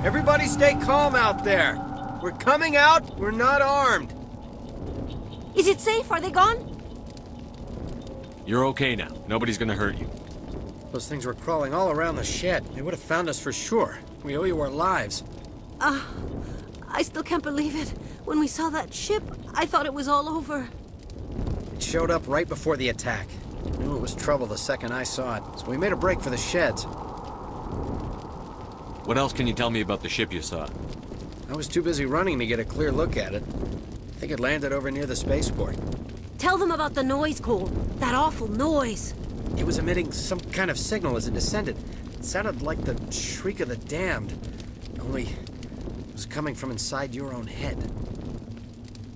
Everybody stay calm out there. We're coming out, we're not armed. Is it safe? Are they gone? You're okay now. Nobody's gonna hurt you. Those things were crawling all around the shed. They would have found us for sure. We owe you our lives. I still can't believe it. When we saw that ship, I thought it was all over. It showed up right before the attack. I knew it was trouble the second I saw it, so we made a break for the sheds. What else can you tell me about the ship you saw? I was too busy running to get a clear look at it. I think it landed over near the spaceport. Tell them about the noise, Cole. That awful noise. It was emitting some kind of signal as it descended. It sounded like the shriek of the damned. Only it was coming from inside your own head.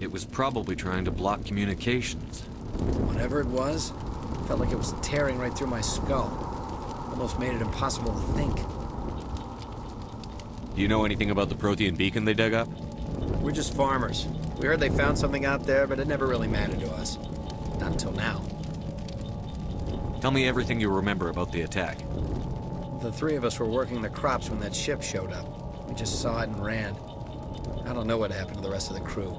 It was probably trying to block communications. Whatever it was, it felt like it was tearing right through my skull. Almost made it impossible to think. Do you know anything about the Prothean beacon they dug up? We're just farmers. We heard they found something out there, but it never really mattered to us. Not until now. Tell me everything you remember about the attack. The three of us were working the crops when that ship showed up. We just saw it and ran. I don't know what happened to the rest of the crew.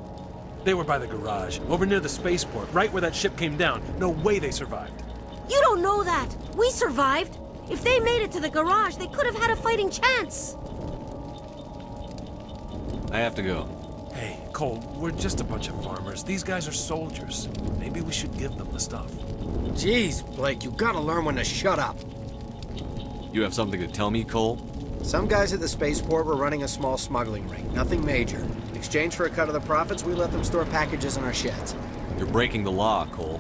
They were by the garage, over near the spaceport, right where that ship came down. No way they survived. You don't know that. We survived. If they made it to the garage, they could have had a fighting chance. I have to go. Hey, Cole, we're just a bunch of farmers. These guys are soldiers. Maybe we should give them the stuff. Jeez, Blake, you gotta learn when to shut up. You have something to tell me, Cole? Some guys at the spaceport were running a small smuggling ring. Nothing major. In exchange for a cut of the profits, we let them store packages in our sheds. You're breaking the law, Cole.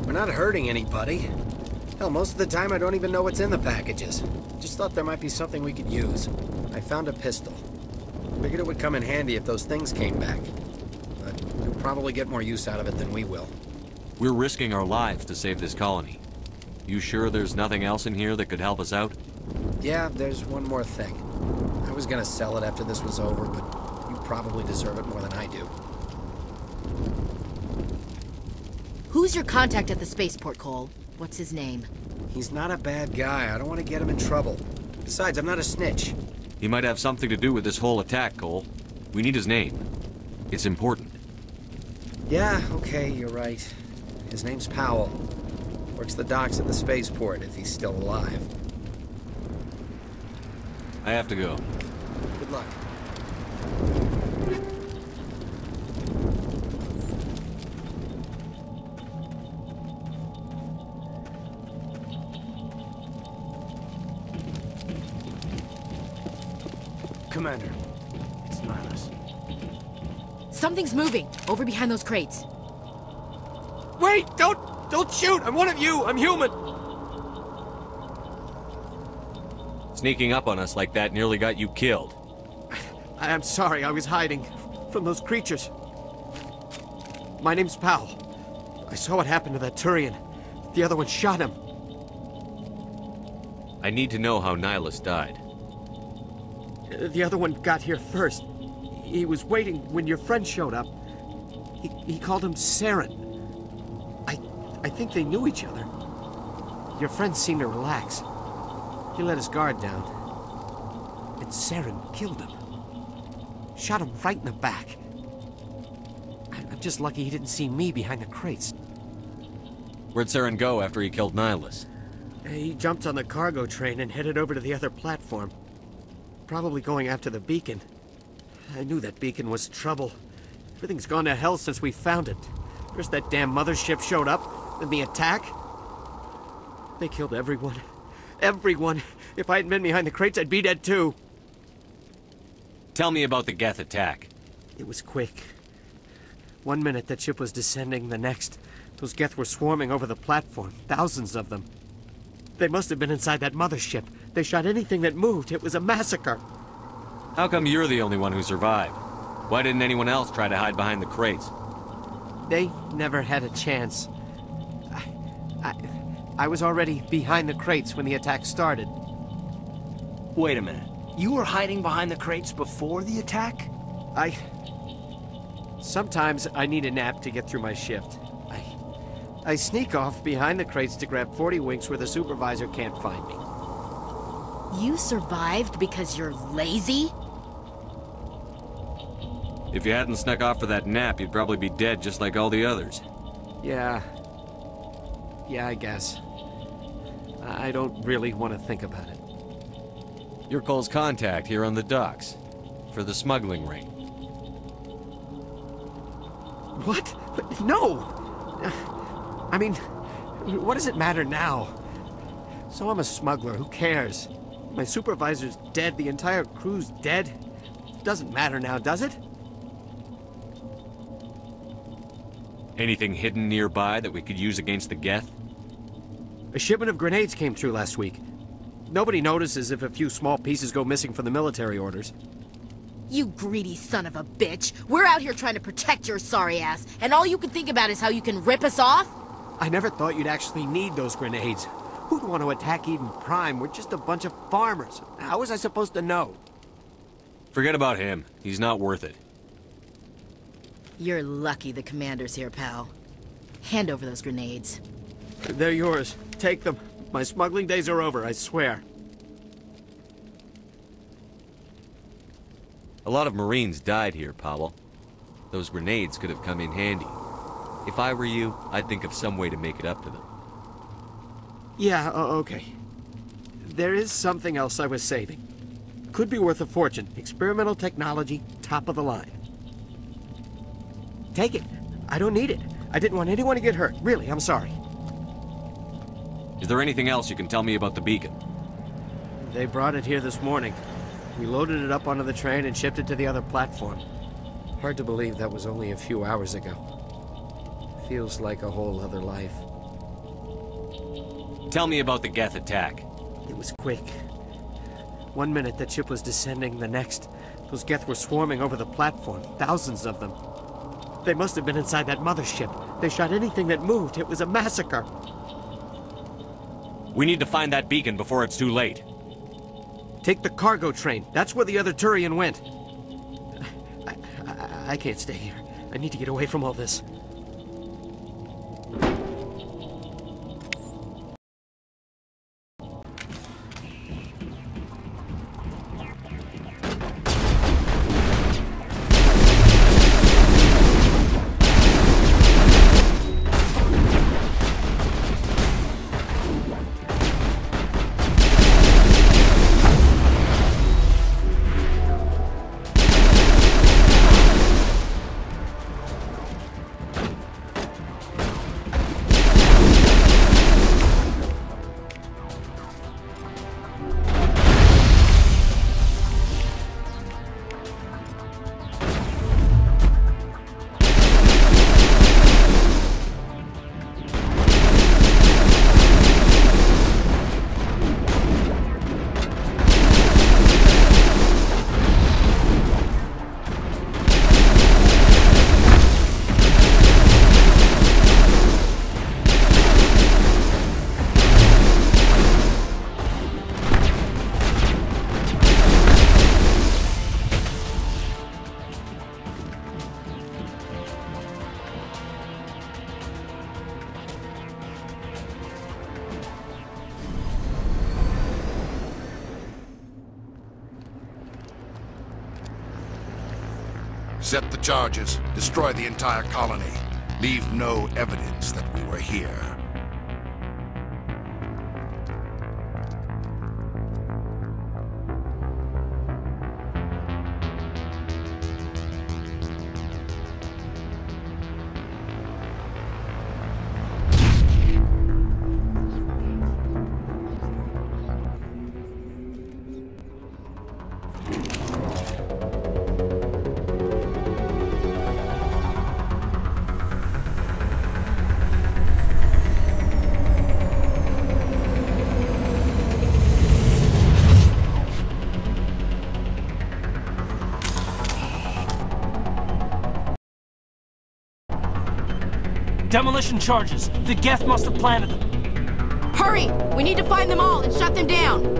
We're not hurting anybody. Hell, most of the time I don't even know what's in the packages. Just thought there might be something we could use. I found a pistol. Figured it would come in handy if those things came back. But you'll probably get more use out of it than we will. We're risking our lives to save this colony. You sure there's nothing else in here that could help us out? Yeah, there's one more thing. I was gonna sell it after this was over, but you probably deserve it more than I do. Who's your contact at the spaceport, Cole? What's his name? He's not a bad guy. I don't want to get him in trouble. Besides, I'm not a snitch. He might have something to do with this whole attack, Cole. We need his name. It's important. Yeah, okay, you're right. His name's Powell. Works the docks at the spaceport, if he's still alive. I have to go. Good luck. Commander, it's Nihilus. Something's moving, over behind those crates. Wait! Don't shoot! I'm one of you! I'm human! Sneaking up on us like that nearly got you killed. I'm sorry, I was hiding from those creatures. My name's Powell. I saw what happened to that Turian. The other one shot him. I need to know how Nihilus died. The other one got here first. He was waiting when your friend showed up. He called him Saren. I think they knew each other. Your friend seemed to relax. He let his guard down. And Saren killed him. Shot him right in the back. I'm just lucky he didn't see me behind the crates. Where'd Saren go after he killed Nihilus? He jumped on the cargo train and headed over to the other platform. Probably going after the beacon. I knew that beacon was trouble. Everything's gone to hell since we found it. First that damn mothership showed up, then the attack. They killed everyone. Everyone. If I hadn't been behind the crates, I'd be dead too. Tell me about the Geth attack. It was quick. 1 minute that ship was descending, the next, those Geth were swarming over the platform. Thousands of them. They must have been inside that mothership. They shot anything that moved. It was a massacre. How come you're the only one who survived? Why didn't anyone else try to hide behind the crates? They never had a chance. I was already behind the crates when the attack started. Wait a minute. You were hiding behind the crates before the attack? Sometimes I need a nap to get through my shift. I sneak off behind the crates to grab 40 winks where the supervisor can't find me. You survived because you're lazy? If you hadn't snuck off for that nap, you'd probably be dead just like all the others. Yeah. Yeah, I guess. I don't really want to think about it. You're Cole's contact here on the docks. For the smuggling ring. What? But no! I mean, what does it matter now? So I'm a smuggler, who cares? My supervisor's dead, the entire crew's dead. Doesn't matter now, does it? Anything hidden nearby that we could use against the Geth? A shipment of grenades came through last week. Nobody notices if a few small pieces go missing from the military orders. You greedy son of a bitch. We're out here trying to protect your sorry ass, and all you can think about is how you can rip us off? I never thought you'd actually need those grenades. Who'd want to attack Eden Prime? We're just a bunch of farmers. How was I supposed to know? Forget about him. He's not worth it. You're lucky the commander's here, pal. Hand over those grenades. They're yours. Take them. My smuggling days are over, I swear. A lot of Marines died here, Powell. Those grenades could have come in handy. If I were you, I'd think of some way to make it up to them. Yeah, okay. There is something else I was saving. Could be worth a fortune. Experimental technology, top of the line. Take it. I don't need it. I didn't want anyone to get hurt. Really, I'm sorry. Is there anything else you can tell me about the beacon? They brought it here this morning. We loaded it up onto the train and shipped it to the other platform. Hard to believe that was only a few hours ago. Feels like a whole other life. Tell me about the Geth attack. It was quick. 1 minute that ship was descending, the next, those Geth were swarming over the platform, thousands of them. They must have been inside that mothership. They shot anything that moved. It was a massacre. We need to find that beacon before it's too late. Take the cargo train. That's where the other Turian went. I can't stay here. I need to get away from all this. Set the charges, destroy the entire colony. Leave no evidence that we were here. Demolition charges. The Geth must have planted them. Hurry! We need to find them all and shut them down!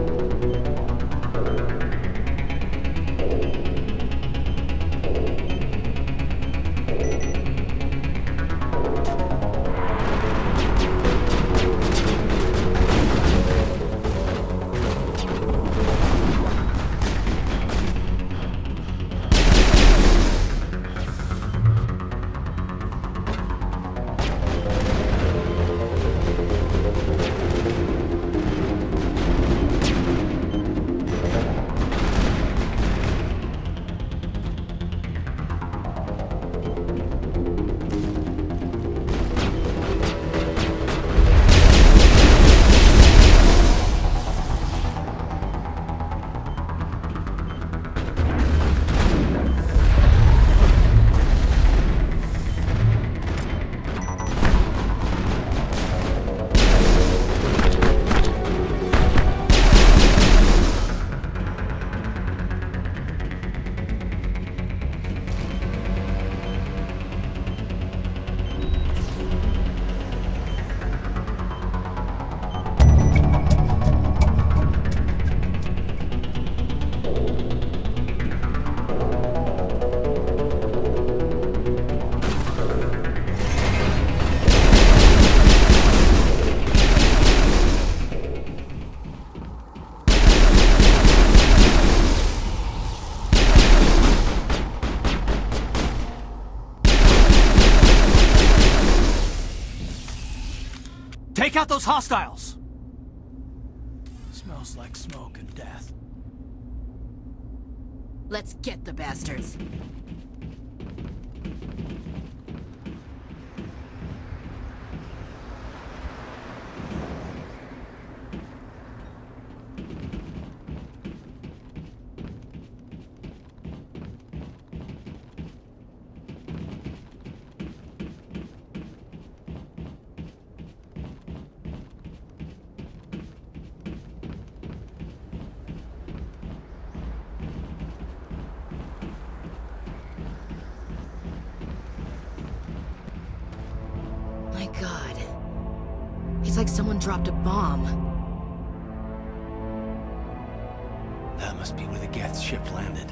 those hostiles! Smells like smoke and death. Let's get the bastards. My God. It's like someone dropped a bomb. That must be where the Geth ship landed.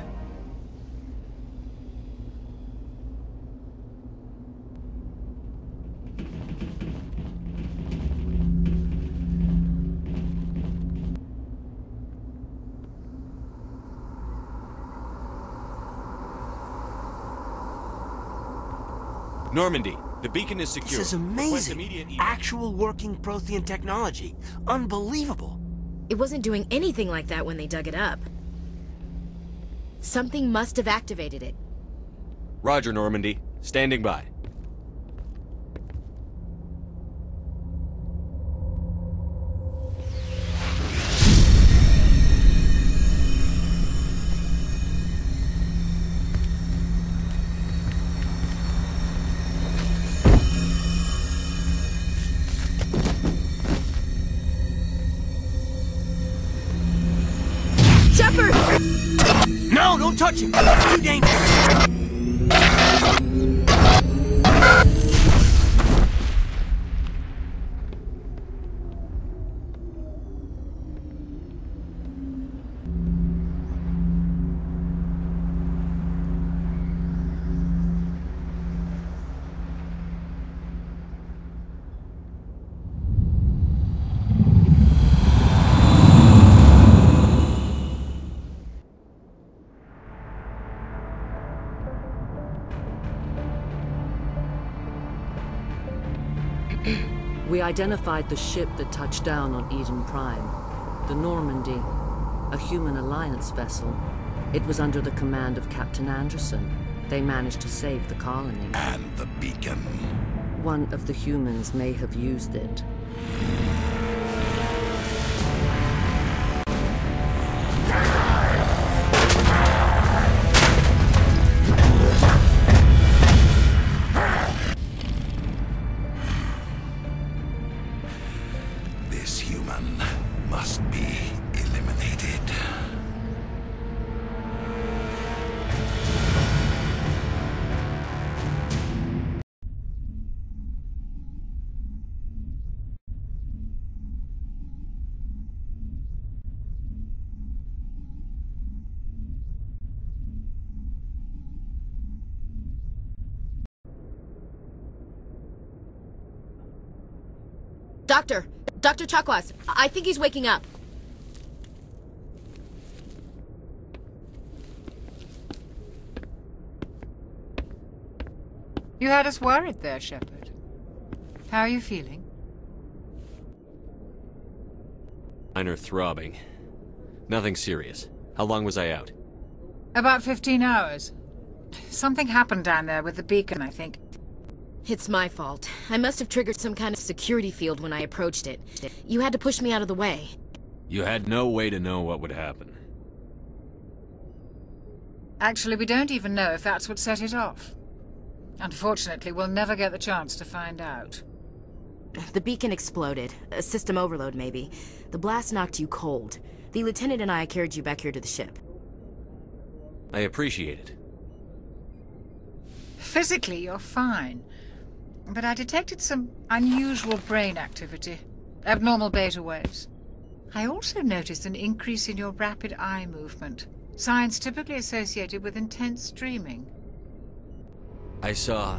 Normandy, the beacon is secure. This is amazing. Actual working Prothean technology. Unbelievable. It wasn't doing anything like that when they dug it up. Something must have activated it. Roger, Normandy. Standing by. No, don't touch him! It's too dangerous! We identified the ship that touched down on Eden Prime. The Normandy, a human alliance vessel. It was under the command of Captain Anderson. They managed to save the colony. And the beacon. One of the humans may have used it. This human must be eliminated. Dr. Chakwas, I think he's waking up. You had us worried there, Shepard. How are you feeling? Minor throbbing. Nothing serious. How long was I out? About 15 hours. Something happened down there with the beacon, I think. It's my fault. I must have triggered some kind of security field when I approached it. You had to push me out of the way. You had no way to know what would happen. Actually, we don't even know if that's what set it off. Unfortunately, we'll never get the chance to find out. The beacon exploded. A system overload, maybe. The blast knocked you cold. The lieutenant and I carried you back here to the ship. I appreciate it. Physically, you're fine. But I detected some unusual brain activity. Abnormal beta waves. I also noticed an increase in your rapid eye movement. Signs typically associated with intense dreaming. I saw...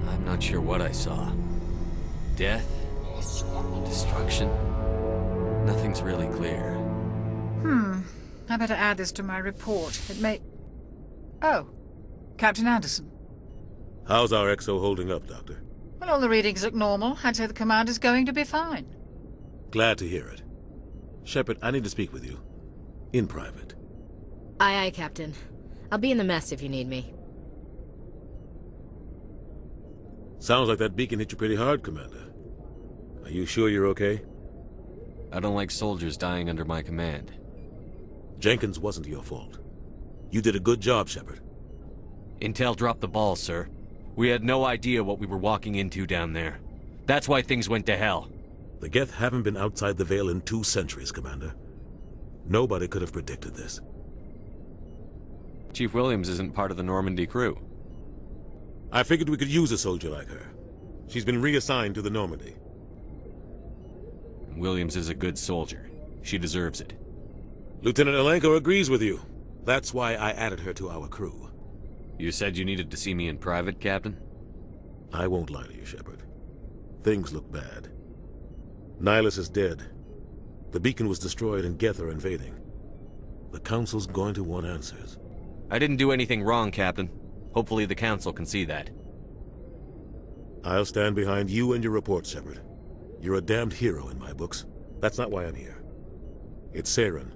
I'm not sure what I saw. Death? Destruction? Nothing's really clear. I better add this to my report. It may... Oh, Captain Anderson. How's our XO holding up, Doctor? Well, all the readings look normal. I'd say the commander's going to be fine. Glad to hear it. Shepard, I need to speak with you. In private. Aye, aye, Captain. I'll be in the mess if you need me. Sounds like that beacon hit you pretty hard, Commander. Are you sure you're okay? I don't like soldiers dying under my command. Jenkins wasn't your fault. You did a good job, Shepard. Intel dropped the ball, sir. We had no idea what we were walking into down there. That's why things went to hell. The Geth haven't been outside the Veil in 2 centuries, Commander. Nobody could have predicted this. Chief Williams isn't part of the Normandy crew. I figured we could use a soldier like her. She's been reassigned to the Normandy. Williams is a good soldier. She deserves it. Lieutenant Alenko agrees with you. That's why I added her to our crew. You said you needed to see me in private, Captain? I won't lie to you, Shepard. Things look bad. Nihilus is dead. The beacon was destroyed and Geth are invading. The Council's going to want answers. I didn't do anything wrong, Captain. Hopefully the Council can see that. I'll stand behind you and your report, Shepard. You're a damned hero in my books. That's not why I'm here. It's Saren,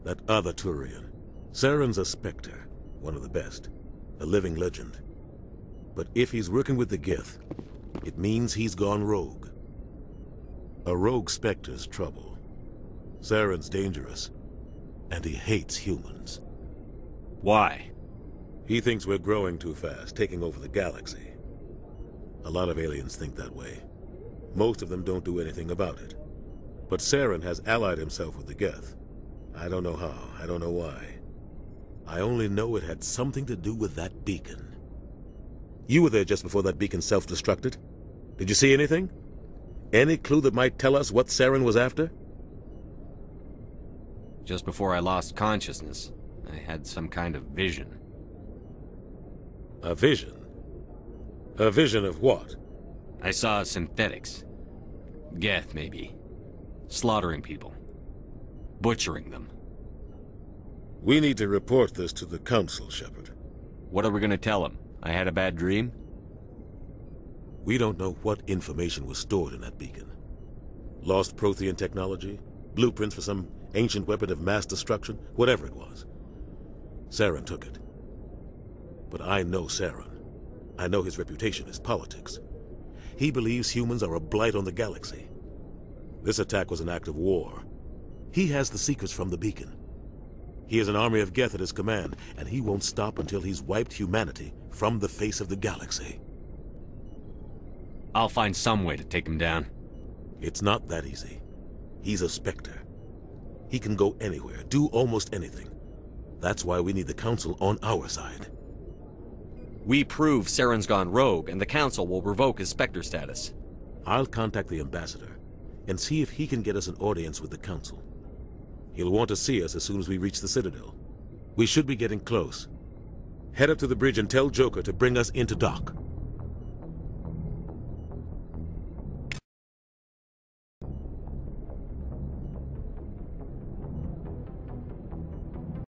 that other Turian. Saren's a Spectre, one of the best. A living legend. But if he's working with the Geth, it means he's gone rogue. A rogue Spectre's trouble. Saren's dangerous, and he hates humans. Why? He thinks we're growing too fast, taking over the galaxy. A lot of aliens think that way. Most of them don't do anything about it. But Saren has allied himself with the Geth. I don't know how, I don't know why. I only know it had something to do with that beacon. You were there just before that beacon self-destructed. Did you see anything? Any clue that might tell us what Saren was after? Just before I lost consciousness, I had some kind of vision. A vision? A vision of what? I saw synthetics. Geth, maybe. Slaughtering people. Butchering them. We need to report this to the Council, Shepard. What are we gonna tell them? I had a bad dream? We don't know what information was stored in that beacon. Lost Prothean technology? Blueprints for some ancient weapon of mass destruction? Whatever it was. Saren took it. But I know Saren. I know his reputation is politics. He believes humans are a blight on the galaxy. This attack was an act of war. He has the secrets from the beacon. He has an army of Geth at his command, and he won't stop until he's wiped humanity from the face of the galaxy. I'll find some way to take him down. It's not that easy. He's a Spectre. He can go anywhere, do almost anything. That's why we need the Council on our side. We prove Saren's gone rogue, and the Council will revoke his Spectre status. I'll contact the Ambassador, and see if he can get us an audience with the Council. He'll want to see us as soon as we reach the Citadel. We should be getting close. Head up to the bridge and tell Joker to bring us into dock.